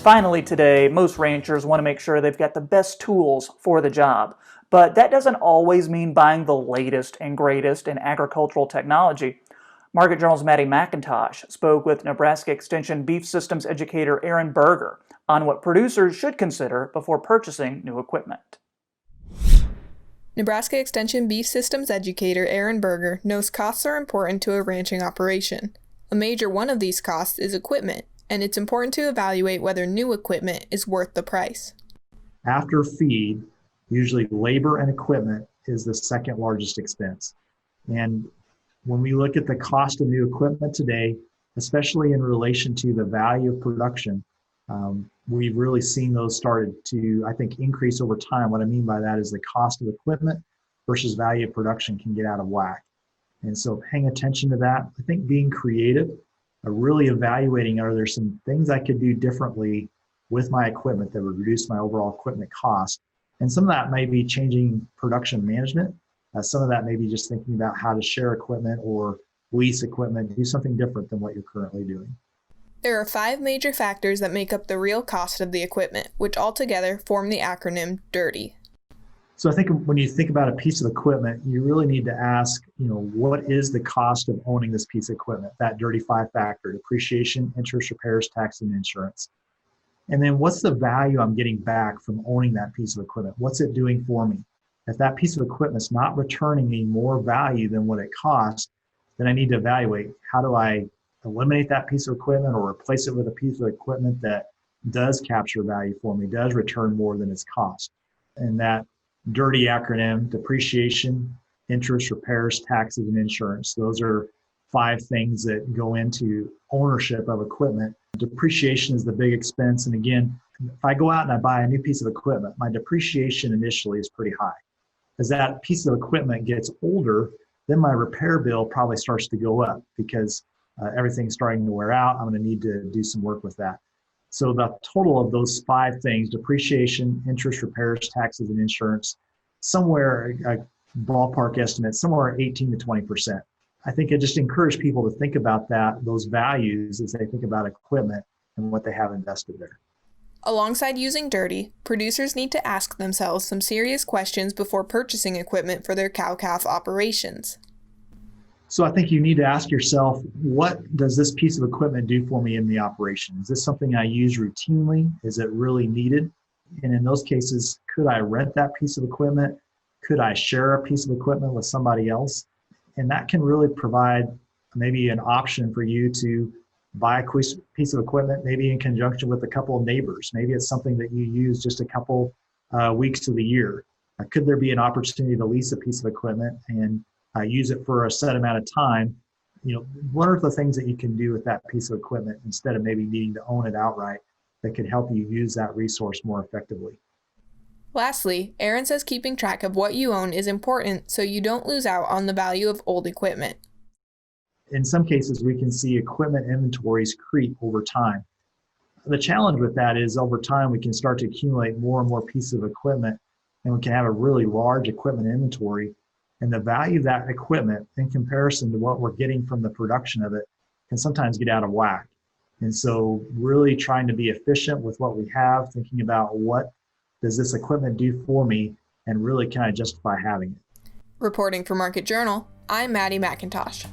finally today, most ranchers want to make sure they've got the best tools for the job. But that doesn't always mean buying the latest and greatest in agricultural technology. Market Journal's Maddie McIntosh spoke with Nebraska Extension beef systems educator Aaron Berger on what producers should consider before purchasing new equipment. Nebraska Extension beef systems educator Aaron Berger knows costs are important to a ranching operation. A major one of these costs is equipment, and it's important to evaluate whether new equipment is worth the price. After feed, usually labor and equipment is the second largest expense. And when we look at the cost of new equipment today, especially in relation to the value of production, we've really seen those started to, I think, increase over time. What I mean by that is the cost of equipment versus value of production can get out of whack. And so paying attention to that, I think being creative, really evaluating, are there some things I could do differently with my equipment that would reduce my overall equipment cost? And some of that may be changing production management. Some of that may be just thinking about how to share equipment or lease equipment, do something different than what you're currently doing. There are 5 major factors that make up the real cost of the equipment, which altogether form the acronym DIRTY. So I think when you think about a piece of equipment, you really need to ask, what is the cost of owning this piece of equipment? That DIRTY 5 factor: depreciation, interest, repairs, tax, and insurance. And then what's the value I'm getting back from owning that piece of equipment? What's it doing for me? If that piece of equipment is not returning me more value than what it costs, then I need to evaluate, how do I eliminate that piece of equipment or replace it with a piece of equipment that does capture value for me, does return more than its cost. And that DIRTY acronym: depreciation, interest, repairs, taxes, and insurance. Those are 5 things that go into ownership of equipment. Depreciation is the big expense. And again, if I go out and I buy a new piece of equipment, my depreciation initially is pretty high. As that piece of equipment gets older, then my repair bill probably starts to go up because everything's starting to wear out. I'm going to need to do some work with that. So the total of those 5 things: depreciation, interest, repairs, taxes, and insurance, somewhere, a ballpark estimate, somewhere 18 to 20%. I think I just encourage people to think about those values as they think about equipment and what they have invested there. Alongside using DIRTY, producers need to ask themselves some serious questions before purchasing equipment for their cow-calf operations. So I think you need to ask yourself, what does this piece of equipment do for me in the operation? Is this something I use routinely? Is it really needed? And in those cases, could I rent that piece of equipment? Could I share a piece of equipment with somebody else? And that can really provide maybe an option for you to buy a piece of equipment, maybe in conjunction with a couple of neighbors. Maybe it's something that you use just a couple weeks of the year. Could there be an opportunity to lease a piece of equipment and use it for a set amount of time? What are the things that you can do with that piece of equipment instead of maybe needing to own it outright that could help you use that resource more effectively? Lastly, Aaron says keeping track of what you own is important so you don't lose out on the value of old equipment. In some cases, we can see equipment inventories creep over time. The challenge with that is, over time, we can start to accumulate more and more pieces of equipment, and we can have a really large equipment inventory. And the value of that equipment in comparison to what we're getting from the production of it can sometimes get out of whack. And so really trying to be efficient with what we have, thinking about what does this equipment do for me, and really can I justify having it? Reporting for Market Journal, I'm Maddie McIntosh.